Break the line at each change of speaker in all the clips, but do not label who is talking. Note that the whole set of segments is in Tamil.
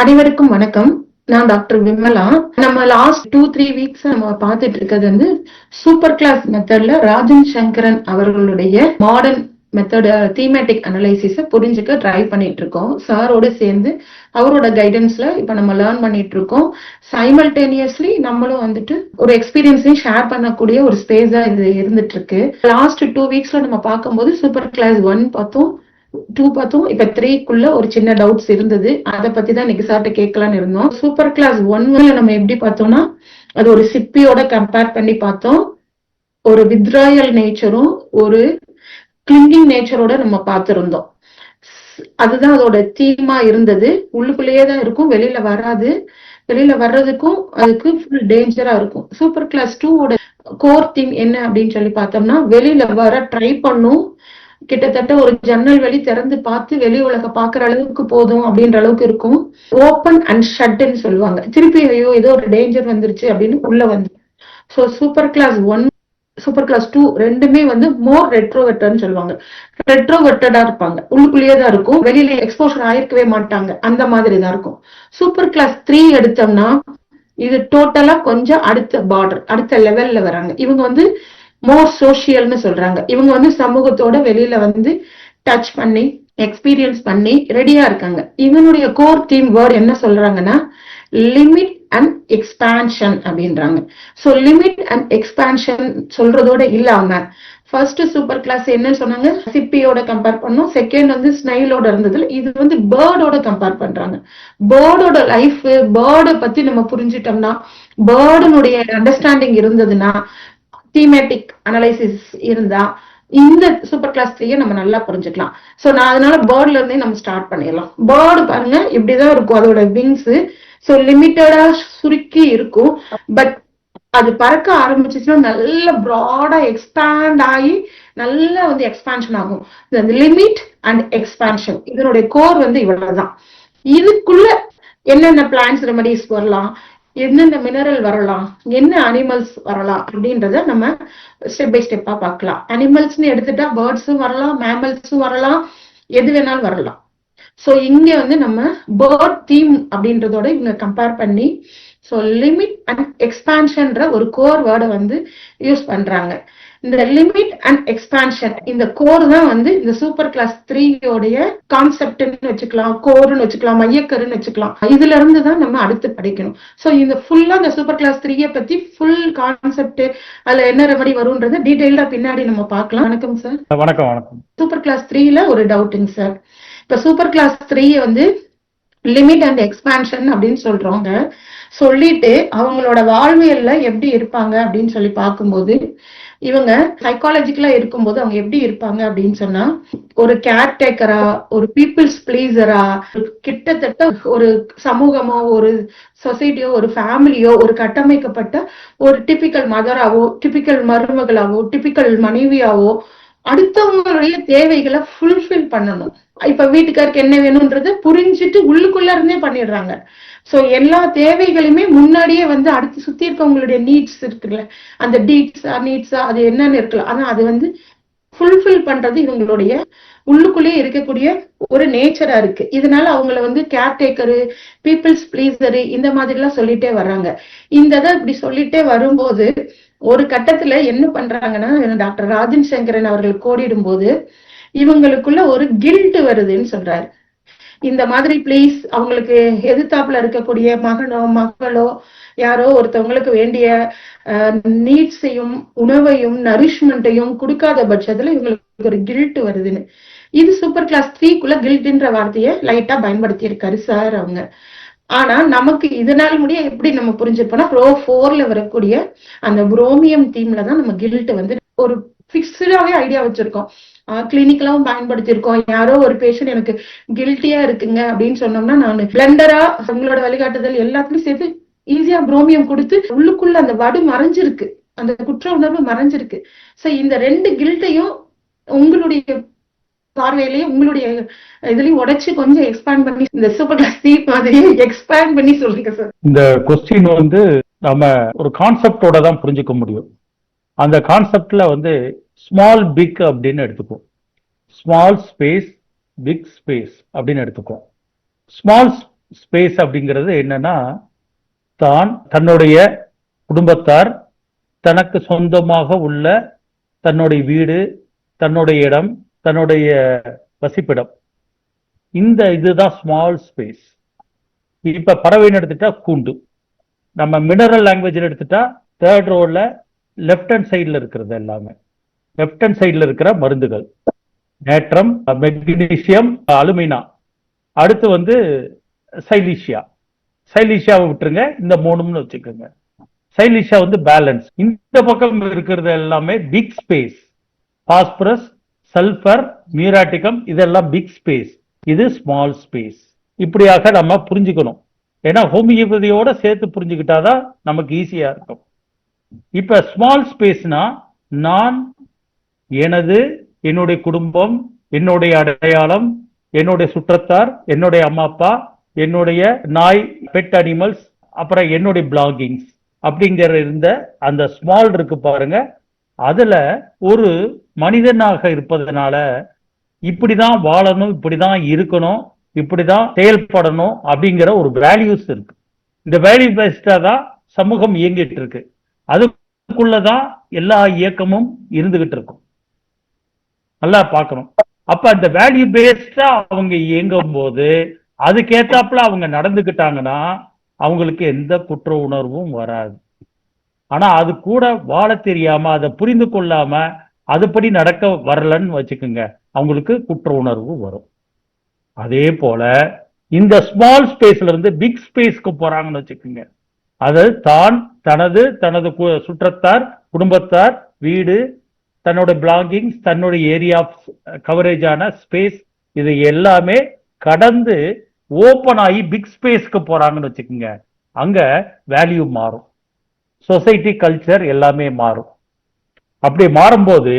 அனைவருக்கும் வணக்கம். நான் டாக்டர் விமலா. நம்ம லாஸ்ட் 2-3 வீக்ஸ் நம்ம பார்த்துட்டு இருக்கிறது வந்து சூப்பர் கிளாஸ் மெத்தட்ல ராஜன் சங்கரன் அவர்களுடைய மாடர்ன் மெத்தட் தீமேட்டிக் அனலைசிஸ புரிஞ்சுக்க ட்ரை பண்ணிட்டு இருக்கோம். சாரோட சேர்ந்து அவரோட கைடன்ஸ்ல இப்ப நம்ம லேர்ன் பண்ணிட்டு இருக்கோம். சைமல்டேனியஸ்லி நம்மளும் வந்துட்டு ஒரு எக்ஸ்பீரியன்ஸையும் ஷேர் பண்ணக்கூடிய ஒரு ஸ்பேஸா இது இருந்துட்டு இருக்கு. லாஸ்ட் 2 வீக்ஸ்ல நம்ம பார்க்கும்போது சூப்பர் கிளாஸ் 1 பார்த்தோம், 2 பார்த்தோம். இப்ப 3க்குள்ள ஒரு சின்ன டவுட்ஸ் இருந்தது. அதை பத்தி தான் இன்னைக்கு சார்ட்ட கேட்கலான்னு இருந்தோம். சூப்பர் கிளாஸ் 1ல நம்ம எப்படி பார்த்தோம்னா அது ஒரு சிப்பியோட கம்பேர் பண்ணி பார்த்தோம். ஒரு வித்ராயல் நேச்சரும் ஒரு கிளிங்கிங் நேச்சரோட நம்ம பார்த்திருந்தோம். அதுதான் அதோட தீமா இருந்தது. உள்ளுக்குள்ளேயே தான் இருக்கும், வெளியில வராது. வெளியில வர்றதுக்கும் அதுக்கு ஃபுல் டேஞ்சரா இருக்கும். சூப்பர் கிளாஸ் 2வோட கோர் தீம் என்ன அப்படின்னு சொல்லி பார்த்தோம்னா வெளியில வர ட்ரை பண்ணும், கிட்டத்தட்ட ஒரு ஜன்னல் வெளி திறந்து பார்த்து வெளி உலக பாக்குற அளவுக்கு போதும் அப்படின்ற அளவுக்கு இருக்கும். ஓப்பன் அண்ட் ஷட்ன்னு சொல்லுவாங்க. திருப்பி ஐயோ ஏதோ ஒரு டேஞ்சர் வந்துருச்சு அப்படின்னு உள்ள வந்து. So super class 1 super class 2 ரெண்டுமே வந்து மோர் ரெட்ரோவெட்டர்னு சொல்லுவாங்க. ரெட்ரோவெட்டடா இருப்பாங்க, உள்ளுக்குள்ளேயே தான் இருக்கும், வெளியில எக்ஸ்போஷர் ஆயிருக்கவே மாட்டாங்க, அந்த மாதிரி தான் இருக்கும். சூப்பர் கிளாஸ் 3 எடுத்தோம்னா இது டோட்டலா கொஞ்சம் அடுத்த பார்டர், அடுத்த லெவல்ல வராங்க. இவங்க வந்து மோர் சோசியல்னு சொல்றாங்க. இவங்க வந்து சமூகத்தோட வெளியில வந்து டச் பண்ணி எக்ஸ்பீரியன்ஸ் பண்ணி ரெடியா இருக்காங்க. இவனுடைய கோர் தீம் வேர்ட் என்ன சொல்றாங்கன்னா லிமிட் அண்ட் எக்ஸ்பான்ஷன் அப்படின்றாங்க. சோ லிமிட் அண்ட் எக்ஸ்பான்ஷன் சொல்றதோட இல்லாம ஃபர்ஸ்ட் சூப்பர் கிளாஸ் என்ன சொன்னாங்க, சிப்பியோட கம்பேர் பண்ணோம். செகண்ட் வந்து ஸ்னைலோட இருந்ததுல இது வந்து பேர்டோட கம்பேர் பண்றாங்க. பேர்டோட லைஃப், பேர்டை பத்தி நம்ம புரிஞ்சிட்டோம்னா, பேர்டனுடைய அண்டர்ஸ்டாண்டிங் இருந்ததுன்னா, தீமேட்டிக் அனலைசிஸ் இருந்தா இந்த சூப்பர் கிளாஸ் 3 நம்ம நல்லா புரிஞ்சுக்கலாம். சோ நான் அதனால பேர்ட்ல இருந்தே நம்ம ஸ்டார்ட் பண்ணிடலாம். பேர்டு பாருங்க இப்படிதான் இருக்கும், அதோட விங்ஸ் சோ லிமிட்டடா சுருக்கி இருக்கும். பட் அது பறக்க ஆரம்பிச்சுச்சுன்னா நல்ல ப்ராடா எக்ஸ்பேண்ட் ஆகி நல்லா வந்து எக்ஸ்பான்ஷன் ஆகும். லிமிட் அண்ட் எக்ஸ்பான்ஷன் இதனுடைய கோர் வந்து இவ்வளவுதான். இதுக்குள்ள என்னென்ன பிளான்ஸ் ரெமடிஸ் வரலாம், என்னென்ன மினரல் வரலாம், என்ன அனிமல்ஸ் வரலாம் அப்படின்றத நம்ம ஸ்டெப் பை ஸ்டெப்பா பார்க்கலாம். அனிமல்ஸ்ன்னு எடுத்துட்டா பேர்ட்ஸும் வரலாம், மேமல்ஸும் வரலாம், எது வேணாலும் வரலாம். சோ இங்க வந்து நம்ம பேர்ட் தீம் அப்படின்றதோட இவங்க கம்பேர் பண்ணி சோ லிமிட் அண்ட் எக்ஸ்பான்ஷன்ற ஒரு கோர் வேர்டை வந்து யூஸ் பண்றாங்க. இந்த லிமிட் அண்ட் எக்ஸ்பான்ஷன் இந்த கோர் தான் வந்து இந்த சூப்பர் கிளாஸ் 3யோடைய கான்செப்ட்னு வச்சுக்கலாம், கோர்னு வச்சுக்கலாம், மையக்கருன்னு வச்சுக்கலாம். இதுல இருந்து தான் நம்ம அடுத்து படிக்கணும். சோ இந்த ஃபுல்லா இந்த சூப்பர் கிளாஸ் 3 பத்தி ஃபுல் கான்செப்ட் அதுல என்ன ரெமடி வரும்ன்றத டீடைல்டா பின்னாடி நம்ம பார்க்கலாம். வணக்கம் சார்.
வணக்கம். வணக்கம்.
சூப்பர் கிளாஸ் 3ல ஒரு டவுட்டுங்க சார். இப்ப சூப்பர் கிளாஸ் 3 வந்து லிமிட் அண்ட் எக்ஸ்பான்ஷன் அப்படின்னு சொல்றோங்க. சொல்லிட்டு அவங்களோட வாழ்வியல்ல எப்படி இருப்பாங்க அப்படின்னு சொல்லி பார்க்கும்போது இவங்க சைக்காலஜிக்கலா இருக்கும்போது அவங்க எப்படி இருப்பாங்க அப்படின்னு சொன்னா ஒரு கேர்டேக்கரா, ஒரு பீப்புள்ஸ் பிளீசரா, கிட்டத்தட்ட ஒரு சமூகமோ ஒரு சொசைட்டியோ ஒரு ஃபேமிலியோ ஒரு கட்டமைக்கப்பட்ட ஒரு டிபிக்கல் மதராவோ டிபிக்கல் மருமகளாவோ டிபிக்கல் மனைவியாவோ அடுத்தவங்களுடைய தேவைகளை ஃபுல்ஃபில் பண்ணணும். இப்ப வீட்டுக்காருக்கு என்ன வேணும்ன்றது புரிஞ்சுட்டு உள்ளுக்குள்ள இருந்தே பண்ணிடுறாங்க. சோ எல்லா தேவைகளுமே முன்னாடியே வந்து அடுத்து சுத்தி இருக்கவங்களுடைய நீட்ஸ் இருக்குல்ல, அந்த நீட்ஸா அது என்னன்னு இருக்கலாம், ஆனா அது வந்து ஃபுல்ஃபில் பண்றது இவங்களுடைய உள்ளுக்குள்ளேயே இருக்கக்கூடிய ஒரு நேச்சரா இருக்கு. இதனால அவங்கள வந்து கேர்டேக்கரு, பீப்புள்ஸ் பிளீசரு இந்த மாதிரி எல்லாம் சொல்லிட்டே வர்றாங்க. இந்த இதை இப்படி சொல்லிட்டே வரும்போது ஒரு கட்டத்துல என்ன பண்றாங்கன்னா டாக்டர் ராஜன் சங்கரன் அவர்கள் கோடிடும் போது இவங்களுக்குள்ள ஒரு கில்ட் வருதுன்னு சொல்றாரு. இந்த மாதிரி பிளீஸ் அவங்களுக்கு எதிர்த்தாப்புல இருக்கக்கூடிய மகனோ மகளோ யாரோ ஒருத்தவங்களுக்கு வேண்டிய நீட்ஸையும் உணவையும் நரிஷ்மெண்ட்டையும் கொடுக்காத பட்சத்துல இவங்களுக்கு ஒரு கில்ட் வருதுன்னு. இது சூப்பர் கிளாஸ் 3க்குள்ள கில்ட்ன்ற வார்த்தையை லைட்டா பயன்படுத்தி இருக்காரு சார் அவங்க. ஆனா நமக்கு இதனால் முடிய எப்படி நம்ம புரிஞ்சுப்போம்னா ரோ 4ல வரக்கூடிய அந்த புரோமியம் தீம்ல தான் நம்ம கில்ட் வந்து ஒரு பிக்ஸ்டாவே ஐடியா வச்சிருக்கோம். கிளினிக்கலாவும் பயன்படுத்தியிருக்கோம். யாரோ ஒரு பேஷண்ட் எனக்கு கில்ட்டியா இருக்குங்க அப்படின்னு சொன்னோம்னா நான் பிளண்டரா உங்களோட வழிகாட்டுதல் எல்லாத்துலயும் சேர்த்து ஈஸியா புரோமியம் கொடுத்து உள்ளுக்குள்ள அந்த வடு மறைஞ்சிருக்கு, அந்த குற்ற உணர்வு மறைஞ்சிருக்கு. சோ இந்த 2 கில்ட்டையும் உங்களுடைய பார்வையிலேயே உங்களுடைய இதுலயும் உடைச்சு கொஞ்சம் எக்ஸ்பேண்ட் பண்ணி இந்த சூப்பர் கிளாஸ் 3 மாதிரியே எக்ஸ்பேண்ட் பண்ணி சொல்லுங்க சார்.
இந்த கொஸ்டின் வந்து நம்ம ஒரு கான்செப்டோட தான் புரிஞ்சுக்க முடியும். அந்த கான்செப்ட்ல வந்து ஸ்மால் பிக் அப்படின்னு எடுத்துப்போம். ஸ்மால் ஸ்பேஸ் பிக் ஸ்பேஸ் அப்படின்னு எடுத்துப்போம். ஸ்மால் ஸ்பேஸ் அப்படிங்கிறது என்னன்னா, தான் தன்னுடைய குடும்பத்தார், தனக்கு சொந்தமாக உள்ள தன்னுடைய வீடு, தன்னுடைய இடம், தன்னுடைய வசிப்பிடம், இந்த இதுதான் ஸ்மால் ஸ்பேஸ். இப்ப பறவைன்னு எடுத்துட்டா கூண்டு. நம்ம மினரல் லாங்குவேஜ்ல எடுத்துட்டா தேர்ட் ரோல லெஃப்ட் ஹேண்ட் சைட்ல இருக்கிறது எல்லாமே. லெஃப்ட் ஹேண்ட் சைட்ல இருக்கிற மருந்துகள், நேட்ரம், மெக்னீசியம், அலுமினா. அடுத்து வந்து சைலீஷியா. சைலீஷியாவை விட்டுருங்க, இந்த மூணும்னு வச்சுக்கோங்க. சைலீஷியா வந்து பேலன்ஸ். இந்த பக்கம் இருக்கிறது எல்லாமே பிக் ஸ்பேஸ். பாஸ்பரஸ், சல்பர், மியூராட்டிகம், இதெல்லாம் பிக் ஸ்பேஸ். இது ஸ்மால் ஸ்பேஸ். இப்படியாக நம்ம புரிஞ்சுக்கணும். ஏன்னா ஹோமியோபதியோட சேர்த்து புரிஞ்சுக்கிட்டாதான் நமக்கு ஈஸியா இருக்கும். இப்ப ஸ்மால் ஸ்பேஸ்னா நான், எனது, என்னுடைய குடும்பம், என்னுடைய அடையாளம், என்னுடைய சுற்றத்தார், என்னுடைய அம்மா அப்பா, என்னுடைய நாய், பெட் அனிமல்ஸ், அப்புறம் என்னுடைய பிளாகிங்ஸ் அப்படிங்கிற இருந்த அந்த ஸ்மால் இருக்கு பாருங்க. அதுல ஒரு மனிதனாக இருப்பதனால இப்படிதான் வாழணும், இப்படிதான் இருக்கணும், இப்படிதான் செயல்படணும் அப்படிங்கிற ஒரு வேல்யூஸ் இருக்கு. இந்த வேல்யூ பேஸ்டா தான் சமூகம் இயங்கிட்டு இருக்கு. அதுக்குள்ளதான் எல்லா இயக்கமும் இருந்துகிட்டு இருக்கும். நல்லா பார்க்கணும். அப்ப அந்த வேல்யூ பேஸ்டா அவங்க இயங்கும் போது அதுக்கேத்தாப்புல அவங்க நடந்துகிட்டாங்கன்னா அவங்களுக்கு எந்த குற்ற உணர்வும் வராது. ஆனா அது கூட வாழ தெரியாம, அதை புரிந்து கொள்ளாம, அதுபடி நடக்க வரலன்னு வச்சுக்கோங்க, அவங்களுக்கு குற்ற உணர்வு வரும். அதே போல இந்த ஸ்மால் ஸ்பேஸ்ல இருந்து பிக் ஸ்பேஸ்க்கு போறாங்கன்னு வச்சுக்கோங்க. அது தான், தனது சுற்றத்தார், குடும்பத்தார், வீடு, தன்னுடைய பிளாங்கிங்ஸ், தன்னுடைய ஏரியா ஆஃப் கவரேஜான ஸ்பேஸ், இது எல்லாமே கடந்து ஓபன் ஆகி பிக் ஸ்பேஸ்க்கு போறாங்கன்னு வச்சுக்கோங்க. அங்க வேல்யூ மாறும், சொசைட்டி, கல்ச்சர் எல்லாமே மாறும். அப்படி மாறும்போது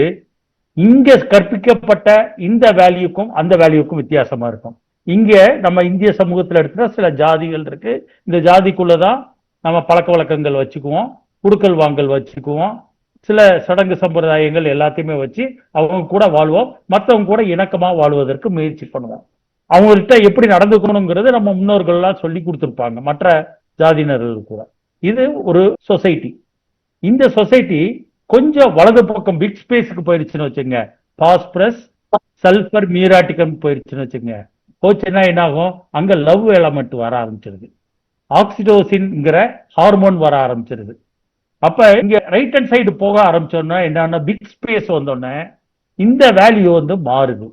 இங்க கற்பிக்கப்பட்ட இந்த வேல்யூக்கும் அந்த வேல்யூக்கும் வித்தியாசமா இருக்கும். இங்க நம்ம இந்திய சமூகத்துல எடுத்துட்டா சில ஜாதிகள் இருக்கு. இந்த ஜாதிக்குள்ளதான் நம்ம பழக்க வழக்கங்கள் வச்சுக்குவோம், குடுக்கல் வாங்கல் வச்சுக்குவோம், சில சடங்கு சம்பிரதாயங்கள் எல்லாத்தையுமே வச்சு அவங்க கூட வாழ்வோம். மற்றவங்க கூட இணக்கமா வாழ்வதற்கு முயற்சி பண்ணுவோம். அவங்கள்ட்ட எப்படி நடந்துக்கணுங்கிறது நம்ம முன்னோர்கள்லாம் சொல்லி கொடுத்துருப்பாங்க மற்ற ஜாதியினர்கள் கூட. இது ஒரு சொசைட்டி. இந்த சொசைட்டி கொஞ்சம் வலது பக்கம் பிக் ஸ்பேஸ்க்கு போயிடுச்சுன்னு வச்சுங்க, பாஸ்பரஸ், சல்பர், மியூராட்டிகம் போயிடுச்சுன்னு வச்சுங்க, போச்சுன்னா என்ன ஆகும், அங்க லவ் எலமெண்ட் வர ஆரம்பிச்சிருது, ஆக்சிடோசின்ங்கிற ஹார்மோன் வர ஆரம்பிச்சிருது. அப்ப இங்க ரைட் ஹேண்ட் சைடு போக ஆரம்பிச்சோம்னா என்னன்னா, பிக் ஸ்பேஸ் வந்தோடனே இந்த வேல்யூ வந்து மாறுது.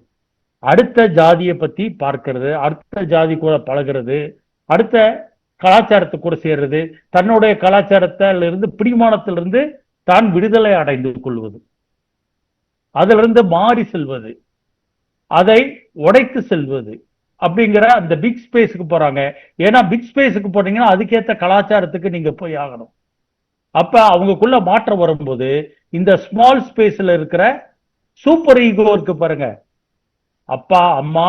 அடுத்த ஜாதியை பத்தி பார்க்கிறது, அடுத்த ஜாதி கூட பழகிறது, அடுத்த கலாச்சாரத்தை கூட சேர்றது, தன்னுடைய கலாச்சாரத்தில இருந்து பிடிமானத்திலிருந்து தான் விடுதலை அடைந்து கொள்வது, அதிலிருந்து மாறி செல்வது, அதை உடைத்து செல்வது அப்படிங்கிற அந்த பிக் ஸ்பேஸுக்கு போறாங்க. ஏன்னா பிக் ஸ்பேஸுக்கு போனீங்கன்னா அதுக்கேற்ற கலாச்சாரத்துக்கு நீங்க போய் ஆகணும். அப்ப அவங்களுக்குள்ள மாற்றம் வரும்போது இந்த ஸ்மால் ஸ்பேஸ்ல இருக்கிற சூப்பர் ஈகோ இருக்கு பாருங்க, அப்பா அம்மா,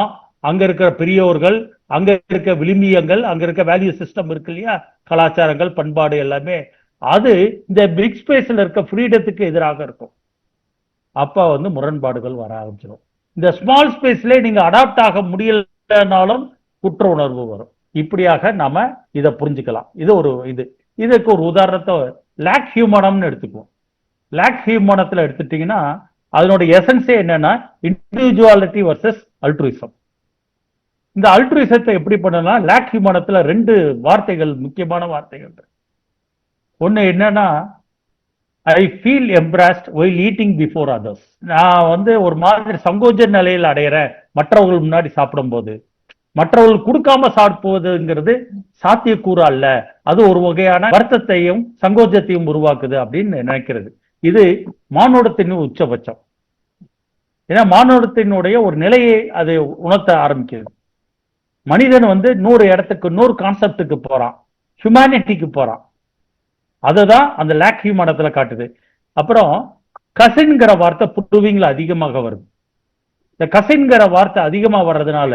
அங்க இருக்கிற பெரியோர்கள், அங்க இருக்க விளிம்பியங்கள், அங்க இருக்க வேல்யூ சிஸ்டம் இருக்கு இல்லையா, கலாச்சாரங்கள், பண்பாடு எல்லாமே, அது இந்த பிக் ஸ்பேஸ்ல இருக்க ஃப்ரீடத்துக்கு எதிராக இருக்கும். அப்ப வந்து முரண்பாடுகள் வர ஆரம்பிச்சிடும். இந்த ஸ்மால் ஸ்பேஸ்ல நீங்க அடாப்ட் ஆக முடியலனாலும் குற்ற உணர்வு வரும். இப்படியாக நாம இதை புரிஞ்சுக்கலாம். இது ஒரு இதுக்கு ஒரு உதாரணத்தை லாக் ஹியூமனம்னு எடுத்துக்குவோம். லாக் ஹியூமனத்துல எடுத்துட்டீங்கன்னா அதனுடைய எசன்ஸே என்னன்னா இண்டிவிஜுவாலிட்டி வர்சஸ் அல்ட்ருயிசம். இந்த அல்ட்ருயிசத்தை எப்படி பண்ணலாம், லாக் ஹியூமனத்துல ரெண்டு வார்த்தைகள், முக்கியமான வார்த்தைகள். ஒன்னு என்னன்னா, I feel embarrassed while eating before others. நான் வந்து ஒரு மாதிரி சங்கோஜ நிலையில் அடையிறேன் மற்றவர்கள் முன்னாடி சாப்பிடும் போது. மற்றவர்கள் கொடுக்காம சாப்பிடுவதுங்கிறது சாத்தியக்கூறு அல்ல, அது ஒரு வகையான வருத்தத்தையும் சங்கோஜத்தையும் உருவாக்குது அப்படின்னு நினைக்கிறது. இது மானுடத்தின் உச்சபட்சம். ஏன்னா மானுடத்தினுடைய ஒரு நிலையை அது உணர்த்த ஆரம்பிக்கிறது. மனிதன் வந்து 100 இடத்துக்கு 100 கான்செப்டுக்கு போறான், ஹியூமனிட்டிக்கு போறான். அதுதான் அந்த லாக் ஹியூமனத்துல காட்டுது. அப்புறம் கசின்கிற வார்த்தை புட்டுவிங்ல அதிகமாக வருது. இந்த கசின்கிற வார்த்தை அதிகமா வர்றதுனால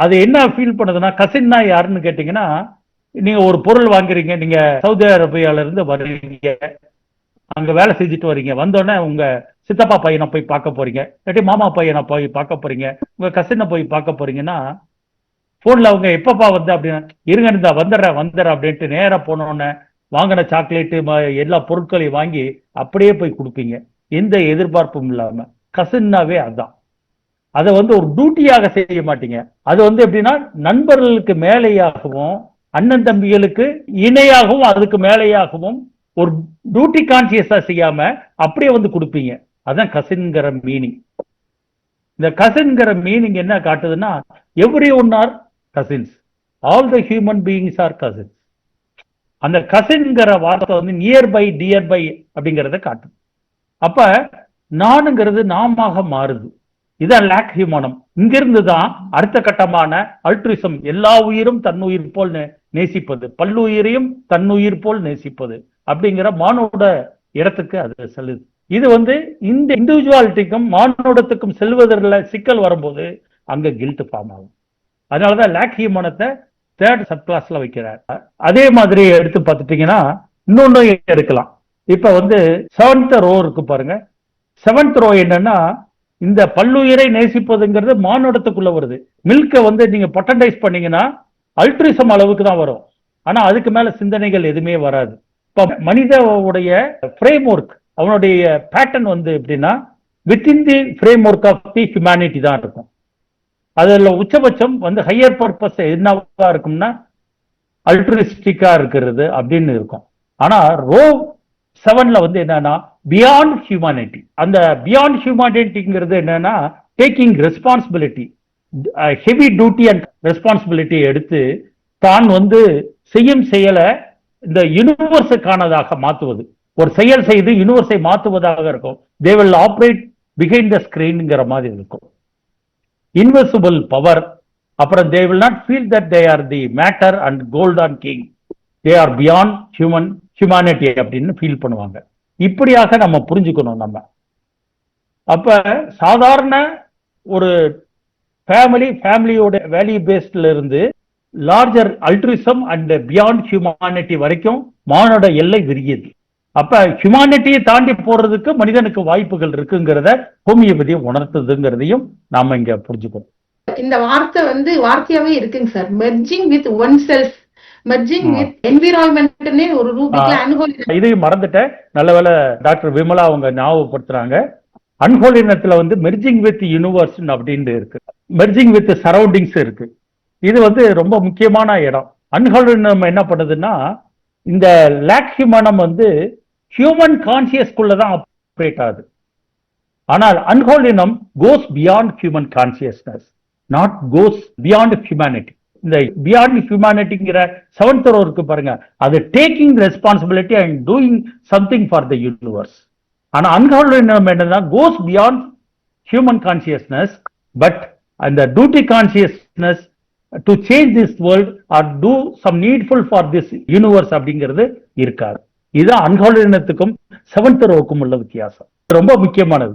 அது என்ன ஃபீல் பண்ணுதுன்னா, கசின்னா யாருன்னு கேட்டீங்கன்னா, நீங்க ஒரு பொருள் வாங்குறீங்க, நீங்க சவுதி அரேபியால இருந்து வர்றீங்க, அங்க வேலை செஞ்சுட்டு வரீங்க, வந்தோடனே உங்க சித்தப்பா பையனை போய் பார்க்க போறீங்க, இல்லாட்டி மாமா பையனை போய் பார்க்க போறீங்க, உங்க கசினை போய் பார்க்க போறீங்கன்னா போன்ல அவங்க எப்பப்பா வந்து அப்படின்னா இருங்க இருந்தா வந்துடுறேன் அப்படின்ட்டு நேரா போனோன்னு வாங்கின சாக்லேட்டு எல்லா பொருட்களையும் வாங்கி அப்படியே போய் கொடுப்பீங்க, எந்த எதிர்பார்ப்பும் இல்லாம. கசின்னாவே அதான். அதை வந்து ஒரு டியூட்டியாக செய்ய மாட்டீங்க. அது வந்து எப்படின்னா நண்பர்களுக்கு மேலேயாகவும் அண்ணன் தம்பிகளுக்கு இணையாகவும் அதுக்கு மேலேயாகவும் ஒரு டியூட்டி கான்சியஸா செய்யாம அப்படியே வந்து கொடுப்பீங்க. அதான் கசின்ங்கிற மீனிங். இந்த கசின்ங்கிற மீனிங் என்ன காட்டுதுன்னா, every one are cousins, all the human beings are cousins. அந்த கசின்ங்கிற வார்த்தை வந்து நியர்பை டியர்பை அப்படிங்கிறத காட்டுது. அப்ப நானுங்கிறது நாமாக மாறுது. இதான் லேக் ஹியூமனம். இங்கிருந்து தான் அடுத்த கட்டமான அல்ட்ரிசம், எல்லா உயிரும் தன்னுயிர் போல் நேசிப்பது, பல்லுயிரையும் தன்னுயிர் போல் நேசிப்பது அப்படிங்கிற மானோட இடத்துக்கு அது செல்லுது. இது வந்து இந்த இண்டிவிஜுவாலிட்டிக்கும் மானோடத்துக்கும் செல்வதில் சிக்கல் வரும்போது அங்க கில்ட் ஃபார்ம் ஆகும். அதனாலதான் லேக் ஹியூமனத்தை தேர்ட் சப் கிளாஸ்ல வைக்கிறார். அதே மாதிரி எடுத்து பார்த்துட்டீங்கன்னா இன்னொன்னு எடுக்கலாம். இப்ப வந்து 7th ரோ இருக்கு பாருங்க. 7th ரோ என்னன்னா, இந்த பல்லுயிரை நேசிப்பதுங்கிறது மானுடத்துக்குள்ள வருது. மில்கை வந்து நீங்க பொட்டன்டைஸ் பண்ணீங்கன்னா அல்ட்ரிசம் அளவுக்கு தான் வரும். ஆனா அதுக்கு மேல சிந்தனைகள் எதுவுமே வராது. இப்ப மனிதனுடைய ஃப்ரேம் ஒர்க், அவனுடைய பேட்டர்ன் வந்து எப்படின்னா within the framework of the humanity தான் இருக்கும். அதுல உச்சபட்சம் வந்து ஹையர் பர்பஸ் என்னவா இருக்கும்னா அல்ட்ரிஸ்டிக்கா இருக்கிறது அப்படின்னு இருக்கும். ஆனா ரோ 7ல வந்து என்னன்னா பியாண்ட் ஹியூமனிட்டி. அந்த பியாண்ட் ஹியூமனிட்டிங்கிறது என்னன்னா taking responsibility, heavy duty and responsibility எடுத்து தான் வந்து செய்யும் செயலை இந்த யூனிவர்ஸுக்கானதாக மாற்றுவது. ஒரு செயல் செய்து யூனிவர்ஸை மாற்றுவதாக இருக்கும். They will operate behind the ஸ்கிரீன்ங்கிற மாதிரி இருக்கும். Invisible power. அப்புறம் they will not feel that they are the matter and golden king, they are beyond humanity அப்படின்னு ஃபீல் பண்ணுவாங்க. இப்படியாக நம்ம புரிஞ்சுக்கணும் நம்ம. அப்ப சாதாரண ஒரு ஃபேமிலியோட வேல்யூ பேஸ்ட்ல இருந்து லார்ஜர் அல்ட்ரிசம் அண்ட் பியாண்ட் ஹியூமனிட்டி வரைக்கும் மானோட எல்லை விரியுது. அப்ப ஹியூமனிட்டியை தாண்டி போறதுக்கு மனிதனுக்கு வாய்ப்புகள் இருக்குங்கிறத ஹோமியோபதியை உணர்த்துதுங்கிறதையும் நாம இங்க புரிஞ்சுக்கணும்.
இந்த வார்த்தை வந்து வார்த்தையாவே இருக்குங்க sir. Merging with one self, merging with என்விரான்மென்ட்னே ஒரு ரூபிக்ல அன்ஹோலினஸ்.
இதையும் மறந்துட்டேன், நல்லவேளை டாக்டர் விமலா அவங்க ஞாபகப்படுத்துறாங்க. அன்ஹோலினஸ்ல வந்து மெர்ஜிங் வித் யூனிவர்ஸ் அப்படின்னு இருக்கு, மெர்ஜிங் வித் சரௌண்டிங்ஸ் இருக்கு. இது வந்து ரொம்ப முக்கியமான இடம். அன்ஹோலினம் என்ன பண்ணுதுன்னா, இந்த லேக் ஹியூமனம் வந்து ஹியூமன் கான்சியஸ்குள்ளதான் ஆப்ரேட் ஆகுது. ஆனால் அன்ஹோலினம் goes beyond human consciousness, not goes beyond humanity. இந்த பியாண்ட் ஹியூமனிட்டிங்கிற 7th ரோ இருக்கு பாருங்க, அது taking responsibility and doing something for the universe. ஆனா அன்ஹோலினம் என்னன்னா goes beyond human consciousness, but அந்த duty consciousness to change this world or do some needful for this universe அப்படிங்கிறது இருக்காது. இதுதான் அன்ஹோலினத்துக்கும் 7th ரோவுக்கும் உள்ள வித்தியாசம். ரொம்ப முக்கியமானது.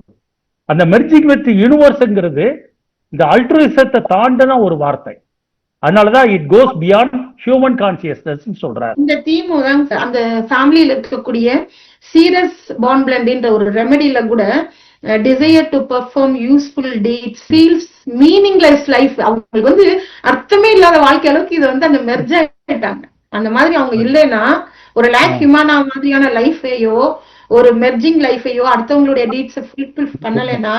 அந்த மெர்ஜிங் வித் யூனிவர்ஸ்ங்கிறது இந்த அல்ட்ரிசத்தை தாண்டின ஒரு வார்த்தை. அதனாலதான் it goes beyond human consciousness சொல்றாரு.
இந்த தீம் அந்த ஃபேமிலியில இருக்கக்கூடிய சீரஸ் பாண்ட் பிளண்ட்ன்ற ஒரு ரெமெடியில கூட desire to perform useful deeds feels meaningless life, அவங்களுக்கு வந்து அர்த்தமே இல்லாத வாழ்க்கை அளவுக்கு இதை வந்து அந்த மெர்ஜ் ஆயிட்டாங்க. அந்த மாதிரி அவங்க இல்லைன்னா ஒரு லேக் ஹியூமனா மாதிரியான லைஃபையோ ஒரு மெர்ஜிங் லைஃபையோ அடுத்தவங்களுடைய டீட்ஸை ஃபுல்ஃபில் பண்ணலைன்னா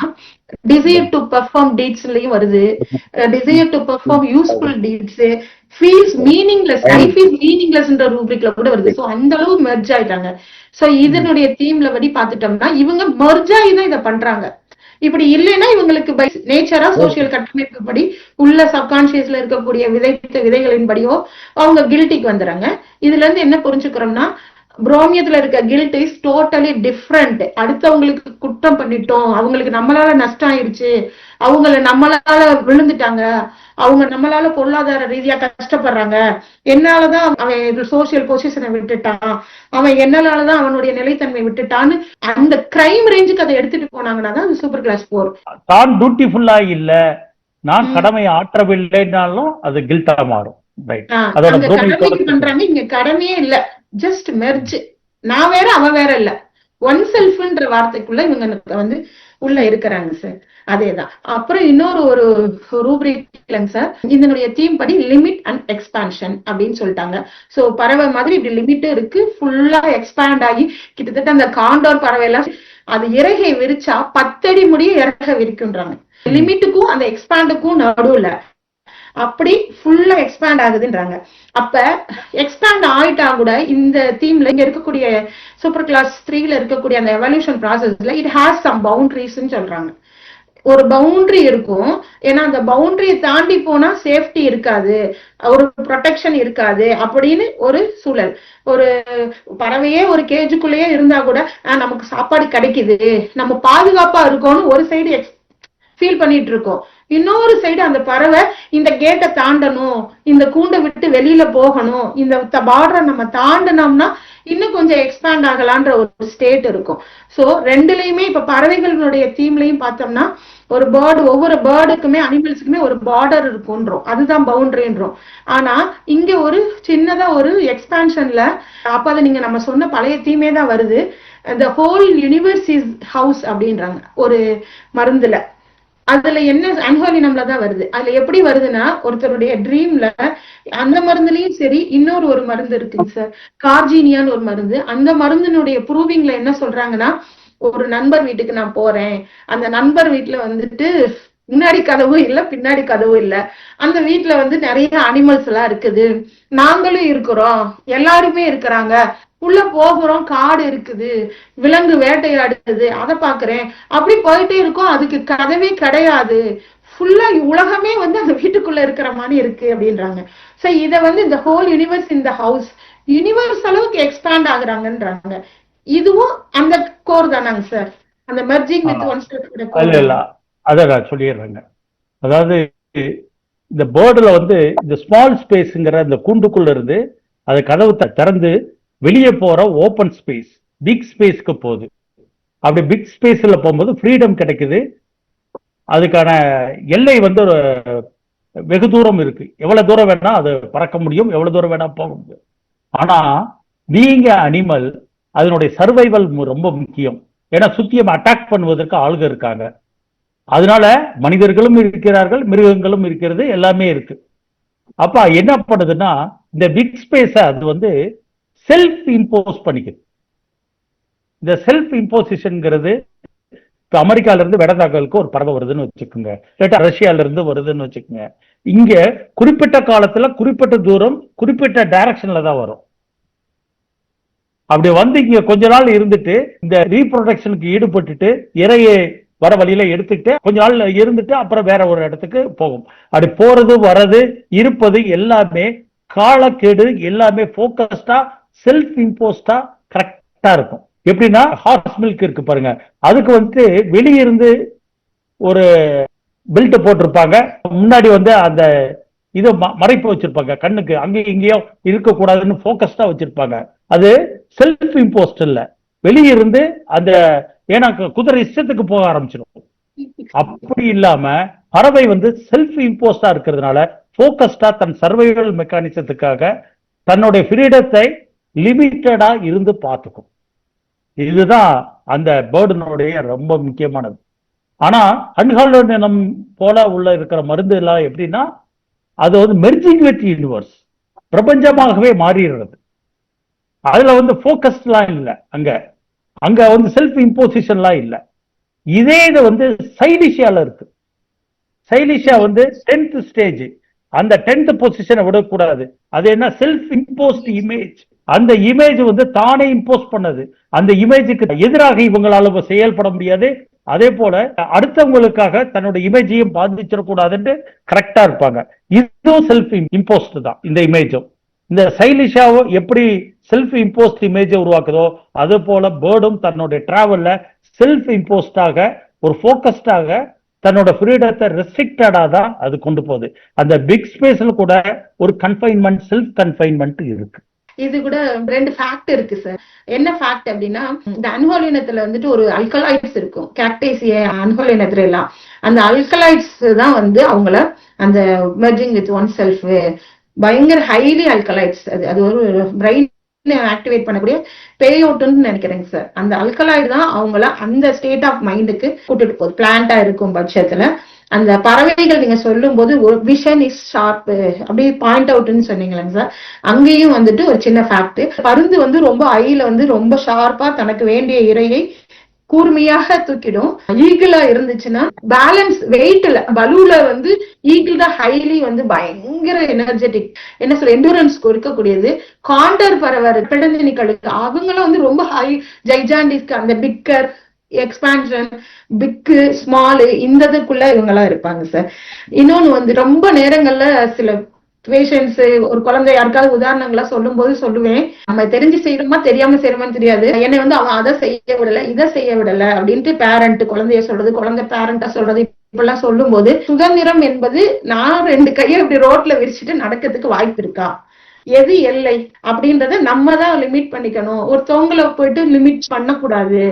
டிசையர் டு பெர்ஃபார்ம் டீட்ஸ்லயும் வருது, desire to perform useful deeds, feels meaningless, life is மீனிங்லெஸ்ன்ற ரூபிக்ல கூட வருது. சோ அந்த அளவு மெர்ஜ் ஆயிட்டாங்க. சோ இதனுடைய தீம்ல படி பாத்துட்டோம்னா இவங்க மெர்ஜ் ஆகி தான் இதை பண்றாங்க. இப்படி இல்லைன்னா இவங்களுக்கு பை நேச்சரா சோசியல் கட்டமைப்புப்படி உள்ள சப்கான்சியஸ்ல இருக்கக்கூடிய விதைத்த விதைகளின்படியோ அவங்க கில்ட்டிக்கு வந்துடுறாங்க. இதுல இருந்து என்ன புரிஞ்சுக்கிறோம்னா, புரோமியத்துல இருக்க கில்ட் இஸ் டோட்டலி டிஃப்ரெண்ட். அடுத்தவங்களுக்கு குற்றம் பண்ணிட்டோம், அவங்களுக்கு நம்மளால நஷ்டம் ஆயிடுச்சு, அவங்கள நம்மளால விழுந்துட்டாங்க, அவங்க நம்மளால பொருளாதார ரீதியா கஷ்டப்படுறாங்க, என்னாலதான் அவன் சோசியல் பொசிஷனை விட்டுட்டான், அவன் என்னாலதான் அவனுடைய நிலைத்தன்மை விட்டுட்டான்னு அந்த கிரைம் ரேஞ்சுக்கு அதை எடுத்துட்டு போனாங்கன்னா தான் அது சூப்பர் கிளாஸ் 4.
தான் டியூட்டிஃபுல்லா இல்ல, நான் கடமை ஆற்றவில்லைனாலும் அது கில்ட்டா மாறும்.
பண்றாங்க. இங்க கடமையே இல்ல, ஜஸ்ட் மெர்ஜ். நான் வேற அவன் வேற இல்ல, ஒன் செல்ஃப்ன்ற வார்த்தைக்குள்ள இவங்க வந்து உள்ள இருக்கிறாங்க சார். அதேதான். அப்புறம் இன்னொரு ஒரு ரூப்ரிக்லங்க சார், இதனுடைய தீம் படி லிமிட் அண்ட் எக்ஸ்பான்ஷன் அப்படின்னு சொல்லிட்டாங்க. சோ பறவை மாதிரி இப்படி லிமிட் இருக்கு, ஃபுல்லா எக்ஸ்பேண்ட் ஆகி கிட்டத்தட்ட அந்த காண்டோர் பறவை எல்லாம் அது இறகை விரிச்சா 10 அடி முடிய இறகை விரிக்குன்றாங்க. லிமிட்டுக்கும் அந்த எக்ஸ்பேண்டுக்கும் நடுவுல அப்படி ஃபுல்லா எக்ஸ்பேண்ட் ஆகுதுன்றாங்க. அப்ப எக்ஸ்பேண்ட் ஆயிட்டா கூட இந்த தீம்ல இங்க இருக்கக்கூடிய சூப்பர் கிளாஸ் 3ல இருக்கக்கூடிய அந்த எவல்யூஷன் ப்ராசஸ்ல இட் ஹேஸ் சம் பவுண்டரிஸ் சொல்றாங்க. ஒரு பவுண்டரி இருக்கும், ஏன்னா அந்த பவுண்டரியை தாண்டி போனா சேஃப்டி இருக்காது, ஒரு ப்ரொடெக்ஷன் இருக்காது அப்படின்னு ஒரு சூழல். ஒரு பறவையே ஒரு கேஜுக்குள்ளேயே இருந்தா கூட நமக்கு சாப்பாடு கிடைக்குது, நம்ம பாதுகாப்பா இருக்கோம்னு ஒரு சைடு ஃபீல் பண்ணிட்டு இருக்கோம். இன்னொரு சைடு அந்த பறவை இந்த கேட்டை தாண்டணும், இந்த கூண்டை விட்டு வெளியில போகணும், இந்த பார்டரை நம்ம தாண்டனோம்னா இன்னும் கொஞ்சம் எக்ஸ்பேண்ட் ஆகலான்ற ஒரு ஸ்டேட் இருக்கும். சோ ரெண்டுலயுமே இப்ப பறவைகளுடைய தீம்லயும் பார்த்தோம்னா ஒரு பேர்டு, ஒவ்வொரு பேர்டுக்குமே அனிமல்ஸுக்குமே ஒரு பார்டர் இருக்கும்ன்றோம், அதுதான் பவுண்டரின்றோம். ஆனா இங்க ஒரு சின்னதா ஒரு எக்ஸ்பான்ஷன்ல அப்ப அதை நீங்க நம்ம சொன்ன பழைய தீமே தான் வருது. the whole universe is house அப்படின்றாங்க ஒரு மருந்துல. அதுல என்ன அன்ஹோலி நம்மள தான் வருது. அதுல எப்படி வருதுன்னா ஒருத்தருடைய ட்ரீம்ல அந்த மருந்துலயும் சரி, இன்னொரு ஒரு மருந்து இருக்குங்க சார், கார்ஜீனியான்னு ஒரு மருந்து. அந்த மருந்தினுடைய ப்ரூவிங்ல என்ன சொல்றாங்கன்னா, ஒரு நண்பர் வீட்டுக்கு நான் போறேன், அந்த நண்பர் வீட்டுல வந்துட்டு முன்னாடி கதவும் இல்ல பின்னாடி கதவும் இல்ல, அந்த வீட்டுல வந்து நிறைய அனிமல்ஸ் எல்லாம் இருக்குது, நாங்களும் இருக்கிறோம், எல்லாருமே இருக்கிறாங்க, உள்ள போகிறோம், காடு இருக்குது, விலங்கு வேட்டையாடுது, அதை பாக்குறேன், அப்படி போயிட்டே இருக்கும், அதுக்கு கதவே கிடையாது, ஃபுல்லா உலகமே வந்து அந்த வீட்டுக்குள்ள இருக்கிற மாதிரி இருக்கு அப்படின்றாங்க. சோ இத வந்து இந்த ஹோல் யூனிவர்ஸ் இந்த ஹவுஸ் யூனிவர்ஸ் அளவுக்கு எக்ஸ்பேண்ட் ஆகுறாங்கன்றாங்க. இதுவும் அந்த கோர் தானாங்க சார், அந்த மெர்ஜிங் வித் ஒன் செல்ஃப்.
அத நான் சொல்லிடுறேங்க. அதாவது இந்த பேர்டுல வந்து இந்த ஸ்மால் ஸ்பேஸ்ங்கிற இந்த கூண்டுக்குள்ள இருந்து அது கதவு திறந்து வெளியே போற ஓப்பன் ஸ்பேஸ் பிக் ஸ்பேஸ்க்கு போகுது. அப்படி பிக் ஸ்பேஸ்ல போகும்போது ஃப்ரீடம் கிடைக்குது. அதுக்கான எல்லை வந்து ஒரு வெகு தூரம் இருக்கு, எவ்வளவு தூரம் வேணா அது பறக்க முடியும், எவ்வளவு தூரம் வேணா போக முடியும். ஆனா நீங்க அனிமல் அதனுடைய சர்வைவல் ரொம்ப முக்கியம். ஏன்னா சுத்தியம் அட்டாக் பண்ணுவதற்கு ஆளுங்க இருக்காங்க. அதனால மனிதர்களும் இருக்கிறார்கள், மிருகங்களும் இருக்கிறது, எல்லாமே இருக்கு. அப்ப என்ன பண்ணுதுன்னா இந்த பிக் ஸ்பேஸ அது வந்து செல்ஃப் இம்போஸ் பண்ணிக்குது. இந்த செல்ஃப் இம்போசிஷன்ங்கிறது இப்ப அமெரிக்கால இருந்து வெடதாக்கலுக்கு ஒரு பறவை வருதுன்னு வச்சுக்கோங்க, இல்லாட்டா ரஷ்யால இருந்து வருதுன்னு வச்சுக்கோங்க. இங்க குறிப்பிட்ட காலத்துல குறிப்பிட்ட தூரம் குறிப்பிட்ட டைரக்ஷன்ல தான் வரும். அப்படி வந்து இங்க கொஞ்ச நாள் இருந்துட்டு இந்த ரீப்ரொடக்ஷனுக்கு ஈடுபட்டுட்டு இறையை வர வழியில எடுத்துட்டு கொஞ்ச நாள் இருந்துட்டு அப்புறம் வேற ஒரு இடத்துக்கு போகும். அப்படி போறது வர்றது இருப்பது எல்லாமே காலக்கேடு, எல்லாமே போக்கஸ்டா செல்ஃப் இம்போஸ்டா கரெக்டா இருக்கும். எப்படின்னா ஹார்ஸ் மில்க் இருக்கு பாருங்க, அதுக்கு வந்து வெளியிருந்து ஒரு பெல்ட் போட்டிருப்பாங்க, முன்னாடி வந்து அந்த இது மறைப்பு வச்சிருப்பாங்க, கண்ணுக்கு அங்கேயும் இங்கேயும் இருக்கக்கூடாதுன்னு போக்கஸ்டா வச்சிருப்பாங்க. அது செல்ஃப் இம்போஸ்ட் இல்ல, வெளியிருந்து அந்த, ஏன்னா குதிரை இஷ்டத்துக்கு போக ஆரம்பிச்சிடும். அப்படி இல்லாம பறவை வந்து செல்ஃப் இம்போஸ்டா இருக்கிறதுனால போக்கஸ்டா தன் சர்வைவல் மெக்கானிசத்துக்காக தன்னுடைய ஃப்ரீடத்தை லிமிட்டடா இருந்து பார்த்துக்கும். இதுதான் அந்த பேர்டுனுடைய ரொம்ப முக்கியமானது. ஆனா அன்ஹாலோன் இனம் போல உள்ள இருக்கிற மருந்து எல்லாம் எப்படின்னா அது வந்து மெர்ஜிங் வித் யூனிவர்ஸ், பிரபஞ்சமாகவே மாறிடுறது. அதுல வந்து போக்கஸ்லாம் இல்லை, அங்க அங்க வந்து செல்ஃப் இம்போசிஷன்லாம் இல்ல. இதே இது வந்து சைலிஷியால இருக்கு. சைலிஷியா வந்து 10th ஸ்டேஜ், அந்த 10th பொசிஷனை விடக்கூடாது. அது என்ன, செல்ஃப் இம்போஸ்ட் இமேஜ். அந்த இமேஜ் வந்து தானே இம்போஸ் பண்ணது. அந்த இமேஜுக்கு எதிராக இவங்களால செயல்பட முடியாது. அதே போல அடுத்தவங்களுக்காக தன்னோட இமேஜையும் பாதிச்சிடக்கூடாதுன்னு கரெக்டா இருப்பாங்க. இதுவும் செல்ஃப் இம்போஸ்ட் தான் இந்த இமேஜும். இந்த சைலிஷாவோ எப்படி செல்ஃப் இம்போஸ்ட் இமேஜை உருவாக்குதோ அது போல பேர்டும் தன்னுடைய டிராவல்ல செல்ஃப் இம்போஸ்டாக ஒரு போக்கஸ்டாக தன்னோட ஃப்ரீடத்தை ரெஸ்ட்ரிக்டடா தான் அது கொண்டு போகுது. அந்த பிக் ஸ்பேஸ்ல கூட ஒரு கன்ஃபைன்மெண்ட், செல்ஃப் கன்ஃபைன்மெண்ட் இருக்கு.
இது கூட 2 ஃபேக்ட் இருக்கு சார். என்ன ஃபேக்ட் அப்படின்னா, இந்த அன்ஹோலினத்துல வந்துட்டு ஒரு அல்கலாய்ட்ஸ் இருக்கும், கேக்டேசியா அன்ஹோலினத்துல எல்லாம். அந்த அல்கலாய்ட்ஸ் தான் வந்து அவங்கள அந்த மெர்ஜிங் வித் ஒன் செல்ஃப் பயங்கர ஹைலி அல்கலைட்ஸ், அது ஒரு பிரெயின் ஆக்டிவேட் பண்ணக்கூடிய பேயோட்டுன்னு நினைக்கிறேங்க சார். அந்த அல்கலாய்டு தான் அவங்கள அந்த ஸ்டேட் ஆஃப் மைண்டுக்கு கூட்டிட்டு போகுது. பிளான்டா இருக்கும் பட்சத்துல அந்த பறவைகள் நீங்க சொல்லும் போது விஷன் இஸ் ஷார்ப் அப்படி பாயிண்ட் அவுட்னு சொன்னீங்களேங்க சார். அங்கேயும் வந்துட்டு ஒரு சின்ன ஃபேக்ட், பருந்து வந்து ரொம்ப ஐல வந்து ரொம்ப ஷார்ப்பா தனக்கு வேண்டிய இரையை கூர்மையாக தூக்கிடும். ஈகிளா இருந்துச்சுன்னா பேலன்ஸ் வெயிட்ல பலூல வந்து ஈகிள் தான் ஹைலி வந்து பயங்கர எனர்ஜெட்டிக், என்ன சொல்ற எண்டூரன்ஸ் இருக்கக்கூடியது. காண்டர் பறவை பெடஞ்சனிகளுக்கு அவங்களும் வந்து ரொம்ப ஹை ஜைஜாண்டிஸ்க்கு அந்த பிக்கர் எக்ஸ்பான்ஷன் பிக்கு ஸ்மாலு இந்த இதுக்குள்ள இவங்கெல்லாம் இருப்பாங்க சார். இன்னொன்னு வந்து ரொம்ப நேரங்கள்ல சில பேஷன்ஸ் ஒரு குழந்தை யாருக்காவது உதாரணங்களா சொல்லும் போது சொல்லுவேன், நம்ம தெரிஞ்சு செய்யறோமா தெரியாம செய்யறோமான்னு தெரியாது, என்னை வந்து அவன் அதை செய்ய விடல இதை செய்ய விடல அப்படின்ட்டு பேரண்ட் குழந்தைய சொல்றது, குழந்தை பேரண்டா சொல்றது இப்பெல்லாம் சொல்லும் போது சுதந்திரம் என்பது நான் 2 கையை இப்படி ரோட்ல விரிச்சுட்டு நடக்கிறதுக்கு வாய்ப்பு இருக்கா, எது எல்லை அப்படின்றத நம்ம தான் லிமிட் பண்ணிக்கணும். ஒருத்தவங்களை போயிட்டு லிமிட் பண்ணக்கூடாது,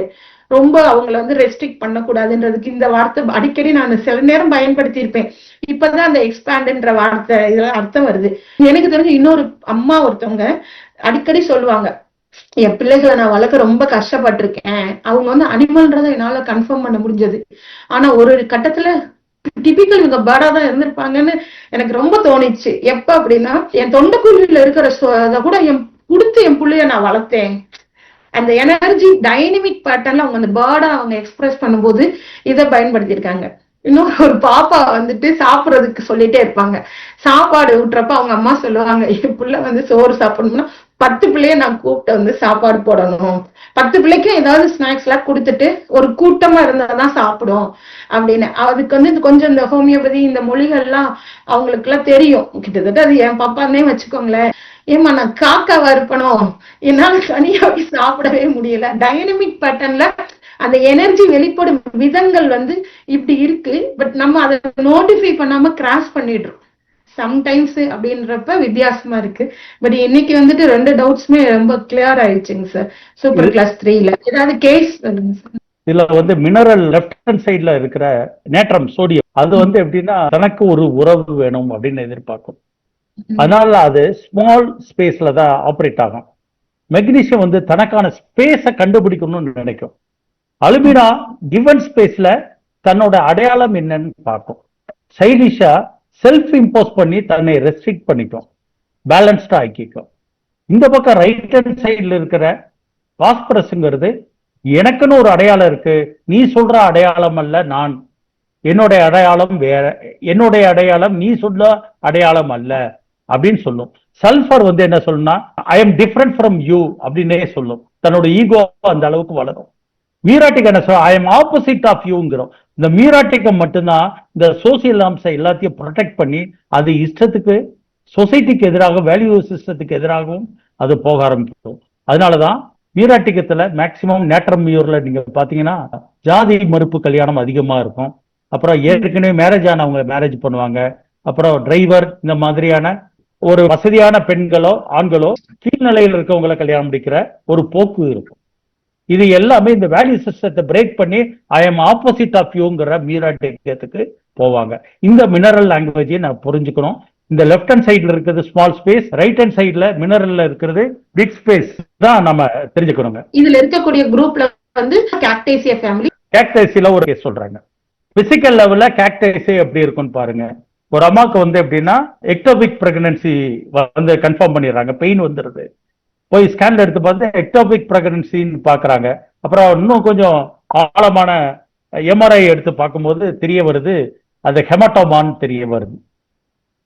ரொம்ப அவங்கள வந்து ரெஸ்ட்ரிக்ட் பண்ணக்கூடாதுன்றதுக்கு இந்த வார்த்தை அடிக்கடி நான் சில நேரம் பயன்படுத்தி இருப்பேன். இப்பதான் அந்த எக்ஸ்பேண்ட்ன்ற வார்த்தை இதெல்லாம் அர்த்தம் வருது. எனக்கு தெரிஞ்ச இன்னொரு அம்மா ஒருத்தவங்க அடிக்கடி சொல்லுவாங்க, என் பிள்ளைகளை நான் வளர்க்க ரொம்ப கஷ்டப்பட்டிருக்கேன். அவங்க வந்து அனிமல்ன்றதை என்னால கன்ஃபார்ம் பண்ண முடிஞ்சது. ஆனா ஒரு கட்டத்துல டிபிக்கல் இவங்க பேர்டா தான் இருந்திருப்பாங்கன்னு எனக்கு ரொம்ப தோணிச்சு. எப்ப அப்படின்னா என் தொண்டைக்குழியில இருக்கிற கூட கொடுத்து என் பிள்ளைய நான் வளர்த்தேன். அந்த எனர்ஜி டைனமிக் பேட்டர்ன்ல அவங்க அந்த பேர்டா அவங்க எக்ஸ்பிரஸ் பண்ணும்போது இதை பயன்படுத்தியிருக்காங்க. இன்னொரு ஒரு பாப்பா வந்துட்டு சாப்பிடறதுக்கு சொல்லிட்டே இருப்பாங்க. சாப்பாடு ஊட்டுறப்ப அவங்க அம்மா சொல்லுவாங்க, என் பிள்ளை வந்து சோறு சாப்பிடணும்னா 10 பிள்ளைய நான் கூப்பிட்டு வந்து சாப்பாடு போடணும், 10 பிள்ளைக்கும் ஏதாவது ஸ்நாக்ஸ் எல்லாம் கொடுத்துட்டு ஒரு கூட்டமா இருந்தாதான் சாப்பிடும் அப்படின்னு. அதுக்கு வந்து கொஞ்சம் இந்த ஹோமியோபதி இந்த மொழிகள்லாம் அவங்களுக்கு எல்லாம் தெரியும். கிட்டத்தட்ட அது என் பாப்பான்னே வச்சுக்கோங்களேன். ஏமா நான் காக்காவா இருப்பனும், என்னால தனியாவே சாப்பிடவே முடியல. டைனமிக் பேட்டர்ன்ல அந்த எனர்ஜி வெளிப்படும் விதங்கள் வந்து இப்படி இருக்கு. பட் நம்ம அதை நோட்டிஃபை பண்ணாம கிராஸ் பண்ணிடுறோம் சம்டைம்ஸ் அப்படின்றப்ப வித்தியாசமா இருக்கு. பட் இன்னைக்கு வந்துட்டு 2 டவுட்ஸுமே ரொம்ப கிளியர் ஆயிடுச்சுங்க சார். சூப்பர் கிளாஸ் 3ல ஏதாவது கேஸ் சொல்லுங்க சார்.
இதுல வந்து மினரல் லெஃப்ட் ஹேண்ட் சைட்ல இருக்கிற நேட்ரம் சோடியம் அது வந்து எப்படின்னா தனக்கு ஒரு உறவு வேணும் அப்படின்னு எதிர்பார்க்கும். அதனால அது ஸ்மால் ஸ்பேஸ்ல தான் ஆப்ரேட் ஆகும். மெக்னீசியம் வந்து தனக்கான ஸ்பேஸை கண்டுபிடிக்கணும்னு நினைக்கும். அலுமினா கிவன் ஸ்பேஸ்ல தன்னோட அடையாளம் என்னன்னு பார்க்கும். சைலிஷா செல்ஃப் இம்போஸ் பண்ணி தன்னை ரெஸ்ட்ரிக்ட் பண்ணிக்கும், பேலன்ஸ்டா ஆக்கிக்கும். இந்த பக்கம் ரைட் ஹேண்ட் சைட்ல இருக்கிற பாஸ்பரஸ்ங்கிறது எனக்குன்னு ஒரு அடையாளம் இருக்கு, நீ சொல்ற அடையாளம் அல்ல நான், என்னுடைய அடையாளம் வேற, என்னுடைய அடையாளம் நீ சொல்ல அடையாளம் அல்ல அப்படின்னு சொல்லும். சல்ஃபர் வந்து என்ன சொல்லும்னா I am different from you அப்படின்னே சொல்லும். தன்னோட ஈகோ அந்த அளவுக்கு வளரும். மீராட்டிக் என்ன சொல்ல ஐ எம் ஆப்போசிட் ஆஃப் யூங்கிறோம். இந்த மீராட்டிக்கம் மட்டும்தான் இந்த சோசியல் நார்ம்ஸை எல்லாத்தையும் ப்ரொடெக்ட் பண்ணி அது இஷ்டத்துக்கு சொசைட்டிக்கு எதிராக வேல்யூ சிஸ்டத்துக்கு எதிராகவும் அது போக ஆரம்பிக்கும். அதனாலதான் மீராட்டிக்கத்துல மேக்சிமம் நேட்ரம் மியூர்ல நீங்க பாத்தீங்கன்னா ஜாதி மறுப்பு கல்யாணம் அதிகமா இருக்கும். அப்புறம் ஏற்கனவே மேரேஜ் ஆனவங்க மேரேஜ் பண்ணுவாங்க. அப்புறம் டிரைவர் இந்த மாதிரியான ஒரு வசதியான பெண்களோ ஆண்களோ கீழ்நிலையில் இருக்கவங்களை கல்யாணம் முடிக்கிற ஒரு போக்கு இருக்கும். இது எல்லாமே இந்த வேல்யூ சிஸ்டத்தை பிரேக் பண்ணி ஐ எம் ஆப்போசிட் ஆஃப் யூங்கிற மீராட்டிக்கத்துக்கு போவாங்க. இந்த மினரல் லாங்குவேஜை நான் புரிஞ்சுக்கணும். இந்த லெஃப்ட் ஹேண்ட் சைட்ல இருக்கிறது ஸ்மால் ஸ்பேஸ், ரைட் ஹேண்ட் சைட்ல மினரல்ல இருக்கிறது பிக் ஸ்பேஸ் தான் நம்ம தெரிஞ்சுக்கணுங்க.
இதுல இருக்கக்கூடிய குரூப்ல வந்து கேக்டேசியா ஃபேமிலி,
கேக்டேசியில ஒரு கேஸ் சொல்றாங்க. பிசிக்கல் லெவல்ல கேக்டேசி எப்படி இருக்குன்னு பாருங்க. ஒரு அம்மாவுக்கு வந்து எப்படின்னா எக்டோபிக் பிரெக்னன்சி வந்து கன்ஃபார்ம் பண்ணிடுறாங்க, பெயின் வந்துடுது. போய் ஸ்கேன்ல எடுத்து பார்த்து எக்டோபிக் பிரெக்னன்சின்னு பாக்குறாங்க. அப்புறம் இன்னும் கொஞ்சம் ஆழமான எம்ஆர்ஐ எடுத்து பார்க்கும்போது தெரிய வருது அது ஹெமட்டோமான்னு தெரிய வருது.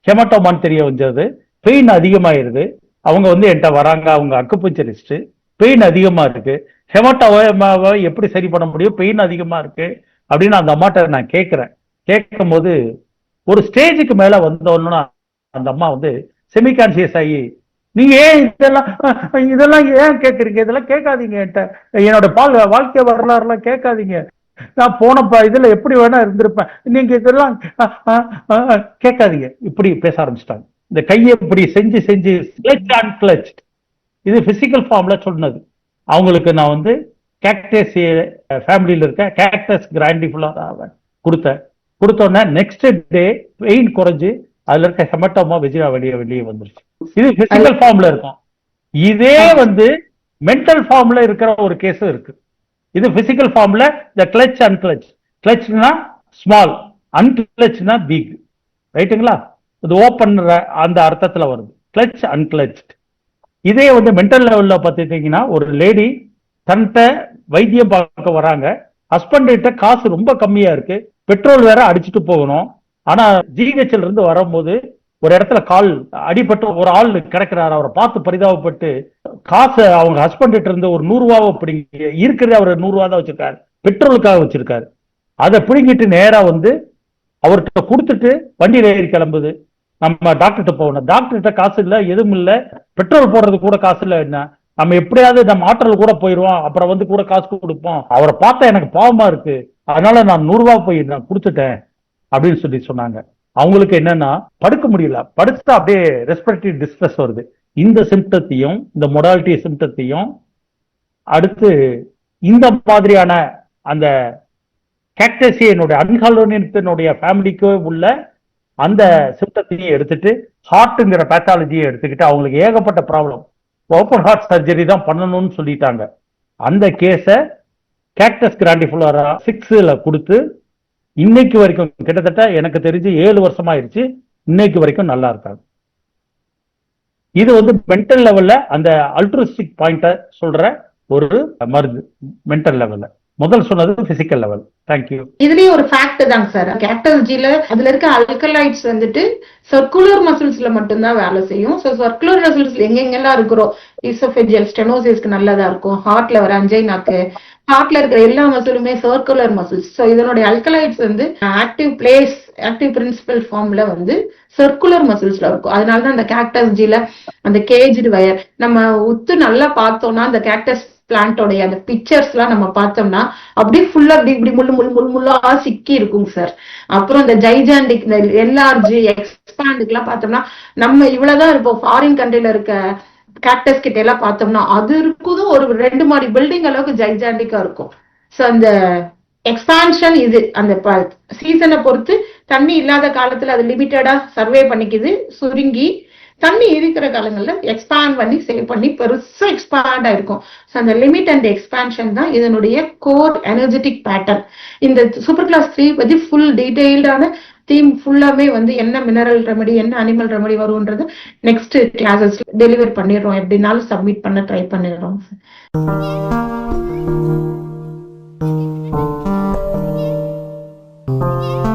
ஹெமட்டோமான்னு தெரிய வந்தது, பெயின் அதிகமாயிருது. அவங்க வந்து என்கிட்ட வராங்க, அவங்க அக்குபஞ்சரிஸ்ட், பெயின் அதிகமா இருக்கு, ஹெமட்டோமாவை எப்படி சரி பண்ண முடியும், பெயின் அதிகமா இருக்கு அப்படின்னு அந்த அம்மாட்ட நான் கேட்கிறேன். கேட்கும் போது ஒரு ஸ்டேஜுக்கு மேல வந்தோன்னா அந்த அம்மா வந்து செமி கான்சியஸ் ஆகி நீங்க ஏன் இதெல்லாம் ஏன் கேட்கறீங்க, இதெல்லாம் கேட்காதீங்க, என்கிட்ட என்னோட வாழ்க்கை வரலாறுலாம் கேட்காதீங்க, நான் போனப்ப இதுல எப்படி வேணா இருந்திருப்பேன், நீங்க இதெல்லாம் கேட்காதீங்க, இப்படி பேச ஆரம்பிச்சிட்டாங்க. இந்த கையை இப்படி செஞ்சு செஞ்சு கிளச், இது பிசிக்கல் ஃபார்ம்ல சொன்னது. அவங்களுக்கு நான் வந்து கேக்டஸ் ஃபேமிலியில இருக்க கேக்டஸ் கிராண்டிஃபுல்லா கொடுத்தோன்னே நெக்ஸ்ட் டே பெயின் குறைஞ்சு அதுல இருக்க ஹெமட்டோமா வெளியே வந்துருச்சு. இது பிசிக்கல் ஃபார்ம்ல இருக்கும். இதே வந்து மென்டல் ஃபார்ம்ல இருக்கிற ஒரு கேஸும் இருக்கு. இது பிசிக்கல் ஃபார்ம்ல இந்த கிளச் அன்கிளச், கிளச்னா ஸ்மால், அன்கிளச்னா பிக், ரைட்டுங்களா? இது ஓப்பன் அந்த அர்த்தத்துல வருது, கிளச் அன்கிளச். இதே வந்து மென்டல் லெவல்ல பார்த்துட்டீங்கன்னா, ஒரு லேடி தன்கிட்ட வைத்தியம் பார்க்க வராங்க, ஹஸ்பண்ட் கிட்ட காசு ரொம்ப கம்மியா இருக்கு, பெட்ரோல் வேற அடிச்சுட்டு போகணும். ஆனா ஜிஹெச்ல இருந்து வரும்போது ஒரு இடத்துல கால் அடிபட்டு ஒரு ஆள் கிடக்கிறாரு, அவரை பார்த்து பரிதாபப்பட்டு காசை அவங்க ஹஸ்பண்ட் கிட்ட இருந்து ஒரு 100 ரூபாவை பிடிங்க, இருக்கிறது அவர் 100 ரூபா தான் வச்சிருக்காரு, பெட்ரோலுக்காக வச்சிருக்காரு. அதை பிடிங்கிட்டு நேரா வந்து அவர்கிட்ட கொடுத்துட்டு வண்டியில ஏறி கிளம்புது. நம்ம டாக்டர்கிட்ட போகணும், டாக்டர்கிட்ட காசு இல்லை, எதுவும் இல்லை, பெட்ரோல் போடுறது கூட காசு இல்லை, என்ன நம்ம எப்படியாவது நம்ம ஆற்றல் கூட போயிடுவோம், அப்புறம் வந்து கூட காசு கொடுப்போம், அவரை பார்த்தா எனக்கு பாவமா இருக்கு, அதனால நான் 100 ரூபா போய் நான் கொடுத்துட்டேன் அப்படின்னு சொல்லி சொன்னாங்க. அவங்களுக்கு என்னன்னா படுக்க முடியல, படுத்தா அப்படியே ரெஸ்பிரேட்டரி டிஸ்ட்ரெஸ் வருது. இந்த சிம்டத்தையும் இந்த மொடாலிட்டி சிம்டத்தையும் அடுத்து இந்த மாதிரியான அந்த கேக்டசியனுடைய அன்ஹாலோனியத்தினுடைய ஃபேமிலிக்கு உள்ள அந்த சிம்டத்தையும் எடுத்துட்டு ஹார்ட்ங்கிற பேத்தாலஜியை எடுத்துக்கிட்டு அவங்களுக்கு ஏகப்பட்ட ப்ராப்ளம், ஓப்பன் ஹார்ட் சர்ஜரி தான் பண்ணணும்னு சொல்லிட்டாங்க. அந்த கேஸை கேக்டஸ் கிராண்டிஃபுலரா 6ல கொடுத்து இன்னைக்கு வரைக்கும் கிட்டத்தட்ட எனக்கு தெரிஞ்சு 7 வருஷம் ஆயிடுச்சு, இன்னைக்கு வரைக்கும் நல்லா இருக்காங்க. இது வந்து மென்டல் லெவல்ல அந்த அல்ட்ருஸ்டிக் பாயிண்ட சொல்ற ஒரு மருந்து. மென்டல் லெவல்ல முதல் சொன்னது பிசிக்கல் லெவல். தேங்க்யூ.
இதுலயே ஒரு ஃபேக்ட் தாங்க சார், கேக்டஸ் ஜில அதுல இருக்க அல்கலைட்ஸ் வந்துட்டு சர்க்குலர் மசில்ஸ்ல மட்டும்தான் வேலை செய்யும். ஸோ சர்க்குலர் மசில்ஸ் எங்கெங்கெல்லாம் இருக்கிறோம், இசோபெஜியல் ஸ்டெனோசிஸ்க்கு நல்லதா இருக்கும், ஹார்ட்ல வர அஞ்சைனாக்கு, ஹார்ட்ல இருக்கிற எல்லா மசிலுமே சர்க்குலர் மசில்ஸ். ஸோ இதனுடைய அல்கலைட்ஸ் வந்து ஆக்டிவ் பிரின்சிபல் ஃபார்ம்ல வந்து சர்க்குலர் மசில்ஸ்ல இருக்கும். அதனாலதான் அந்த கேக்டஸ் ஜில அந்த கேஜ்டு வயர் நம்ம உத்து நல்லா பார்த்தோம்னா அந்த கேக்டஸ் பிளான்டோடைய அந்த பிக்சர்ஸ் எல்லாம் நம்ம பார்த்தோம்னா அப்படியே ஃபுல்லா இப்படி முள்ளா சிக்கி இருக்குங்க சார். அப்புறம் இந்த ஜைஜாண்டிக், இந்த எல்ஆர்ஜி எக்ஸ்பாண்டுக்கு எல்லாம் பார்த்தோம்னா நம்ம இவ்வளவுதான் இருப்போம். ஃபாரின் கண்ட்ரில இருக்க கேக்டஸ் கிட்ட எல்லாம் பார்த்தோம்னா அது இருக்குதும் ஒரு 2 மாடி பில்டிங் அளவுக்கு ஜைஜாண்டிக்கா இருக்கும். சோ அந்த எக்ஸ்பான்ஷன் இது அந்த சீசனை பொறுத்து தண்ணி இல்லாத காலத்துல அது லிமிட்டடா சர்வே பண்ணிக்குது, சுருங்கி தண்ணி இருக்கிற காலங்கள்ல எக்ஸ்பேண்ட் பண்ணி சேவ் பண்ணி பெருசா எக்ஸ்பேண்ட் ஆயிருக்கும். அந்த லிமிட் அண்ட் எக்ஸ்பான்ஷன் தான் இதனுடைய கோர் எனர்ஜெட்டிக் பேட்டர்ன். இந்த சூப்பர் கிளாஸ் 3 பத்தி ஃபுல் டீடைல்டான தீம் ஃபுல்லாமே வந்து என்ன மினரல் ரெமெடி என்ன அனிமல் ரெமெடி வரும்ன்றது நெக்ஸ்ட் கிளாஸஸ் டெலிவர் பண்ணிடுறோம், எப்படினாலும் சப்மிட் பண்ண ட்ரை பண்ணிடுறோம்.
Thank you.